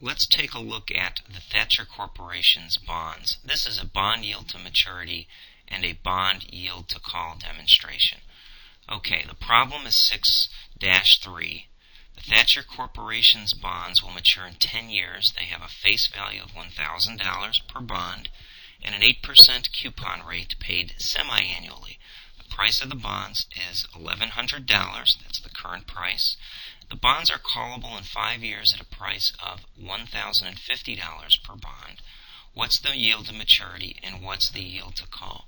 let's take a look at the Thatcher Corporation's bonds. This is a bond yield to maturity and a bond yield to call demonstration. Okay, the problem is 6-3. The Thatcher Corporation's bonds will mature in 10 years. They have a face value of $1,000 per bond and an 8% coupon rate paid semi-annually. The price of the bonds is $1,100. That's the current price. The bonds are callable in 5 years at a price of $1,050 per bond. What's the yield to maturity and what's the yield to call?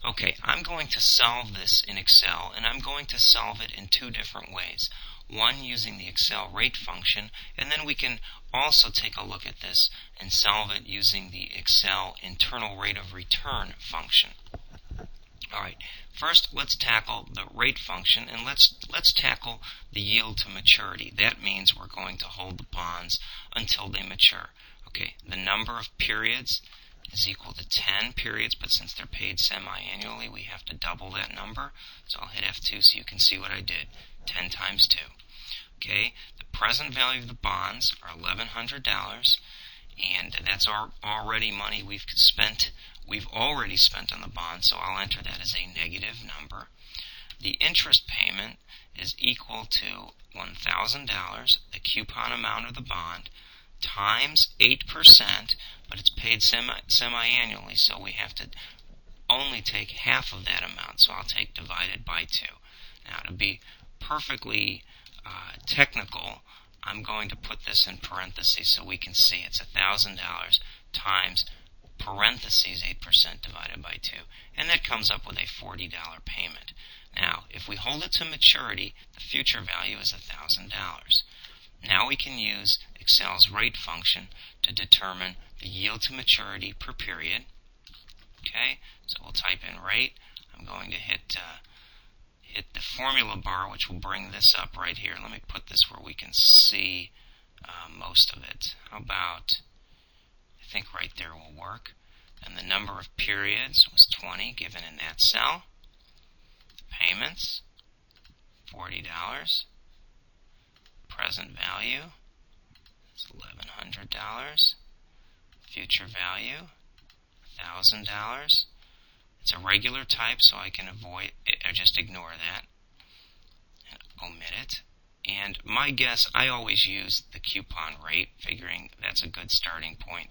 Okay, I'm going to solve this in Excel, and I'm going to solve it in two different ways. One, using the Excel rate function, and then we can also take a look at this and solve it using the Excel internal rate of return function. Alright, first let's tackle the rate function, and let's tackle the yield to maturity. That means we're going to hold the bonds until they mature. Okay, the number of periods is equal to 10 periods, but since they're paid semi-annually, we have to double that number. So I'll hit F2 so you can see what I did. 10 times 2. Okay, the present value of the bonds are $1,100, and that's already money we've already spent on the bond, so I'll enter that as a negative number. The interest payment is equal to $1,000, the coupon amount of the bond, times 8%, but it's paid semi-annually, so we have to only take half of that amount, so I'll take divided by 2. Now, to be perfectly technical, I'm going to put this in parentheses so we can see it's $1,000 times parentheses 8% divided by 2, and that comes up with a $40 payment. Now, if we hold it to maturity, the future value is $1,000. Now we can use Excel's rate function to determine the yield to maturity per period. Okay, so we'll type in rate. I'm going to hit the formula bar, which will bring this up right here. Let me put this where we can see most of it. How about, I think right there will work. And the number of periods was 20, given in that cell. Payments, $40. Present value is $1,100. Future value, $1,000. It's a regular type, so I can just ignore that and omit it. And my guess, I always use the coupon rate, figuring that's a good starting point.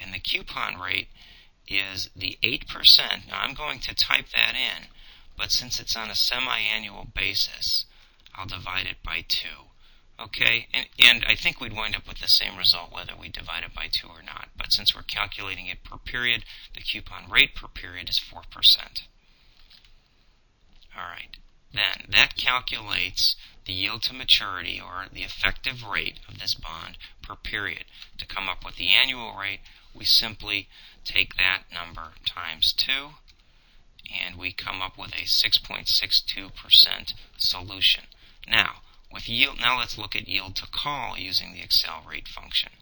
And the coupon rate is the 8%. Now I'm going to type that in, but since it's on a semi-annual basis, I'll divide it by 2. Okay, and I think we'd wind up with the same result whether we divide it by 2 or not. But since we're calculating it per period, the coupon rate per period is 4%. Alright, then that calculates the yield to maturity, or the effective rate of this bond per period. To come up with the annual rate, we simply take that number times 2, and we come up with a 6.62% solution. Now let's look at yield to call using the Excel rate function.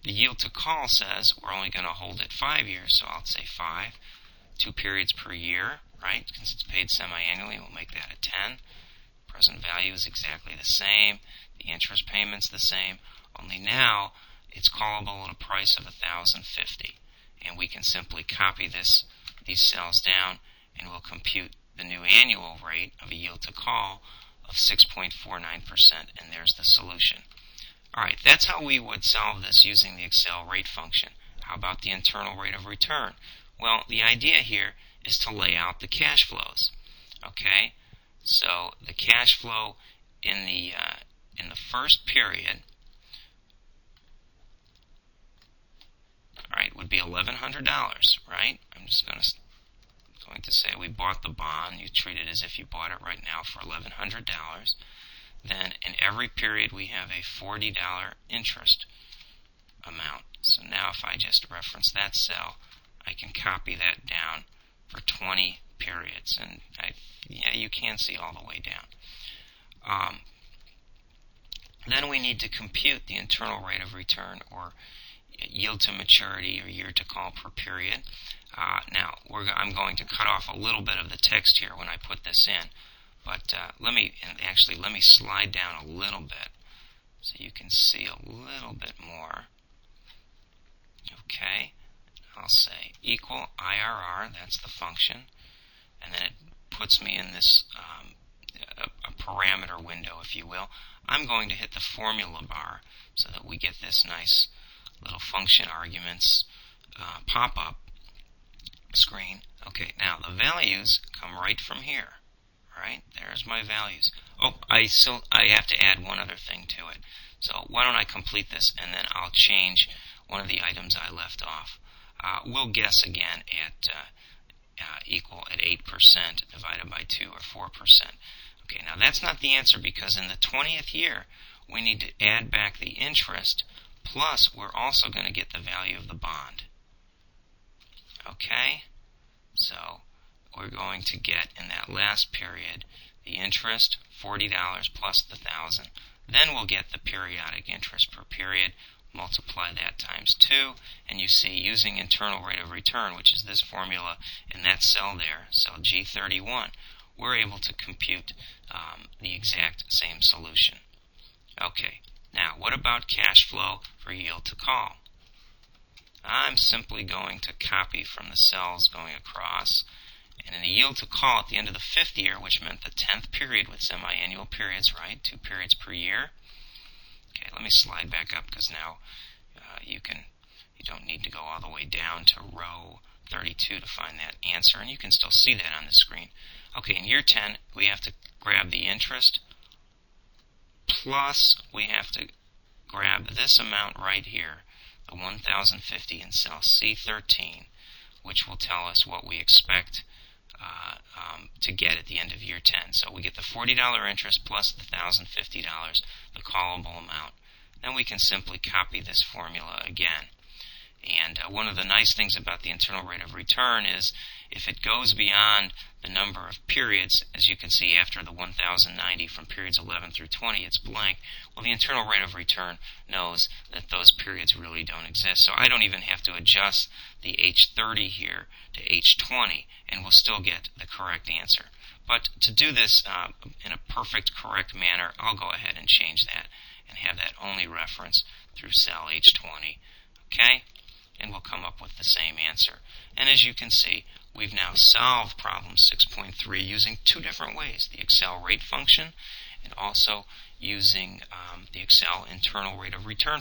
The yield to call says we're only going to hold it 5 years, so I'll say 5, 2 periods per year, right? Since it's paid semi-annually, we'll make that a 10. Present value is exactly the same. The interest payment's the same, only now it's callable at a price of $1,050. And we can simply copy these cells down, and we'll compute the new annual rate of a yield to call of 6.49%, and there's the solution. Alright, that's how we would solve this using the Excel rate function. How about the internal rate of return? Well, the idea here is to lay out the cash flows. Okay, so the cash flow in the first period, alright, would be $1,100, right? I'm just going to say we bought the bond. You treat it as if you bought it right now for $1,100. Then in every period we have a $40 interest amount. So now if I just reference that cell, I can copy that down for 20 periods. And you can see all the way down. Then we need to compute the internal rate of return, or yield to maturity, or year to call per period. Now, I'm going to cut off a little bit of the text here when I put this in, but let me slide down a little bit so you can see a little bit more. Okay, I'll say equal IRR, that's the function, and then it puts me in this a parameter window, if you will. I'm going to hit the formula bar so that we get this nice little function arguments pop-up screen. Okay, now the values come right from here. Right, there's my values. Oh, I have to add one other thing to it. So why don't I complete this, and then I'll change one of the items I left off. We'll guess again at equal at 8% divided by 2, or 4%. Okay, now that's not the answer, because in the 20th year we need to add back the interest, plus we're also going to get the value of the bond. Okay, so we're going to get in that last period the interest, $40 plus the 1,000. Then we'll get the periodic interest per period, multiply that times 2, and you see, using internal rate of return, which is this formula in that cell there, cell G31, we're able to compute the exact same solution. Okay, now what about cash flow for yield to call? I'm simply going to copy from the cells going across, and in the yield to call at the end of the 5th year, which meant the 10th period with semi-annual periods, right, 2 periods per year. Okay, let me slide back up, because now you don't need to go all the way down to row 32 to find that answer, and you can still see that on the screen. Okay, in year 10, we have to grab the interest, plus we have to grab this amount right here, the 1,050 in cell C13, which will tell us what we expect to get at the end of year 10. So we get the $40 interest plus the $1,050, the callable amount. Then we can simply copy this formula again. And one of the nice things about the internal rate of return is if it goes beyond the number of periods, as you can see after the 1,090 from periods 11 through 20, it's blank. Well, the internal rate of return knows that those periods really don't exist. So I don't even have to adjust the H30 here to H20, and we'll still get the correct answer. But to do this in a perfect, correct manner, I'll go ahead and change that and have that only reference through cell H20. Okay? And we'll come up with the same answer. And as you can see, we've now solved problem 6.3 using 2 different ways, the Excel rate function and also using the Excel internal rate of return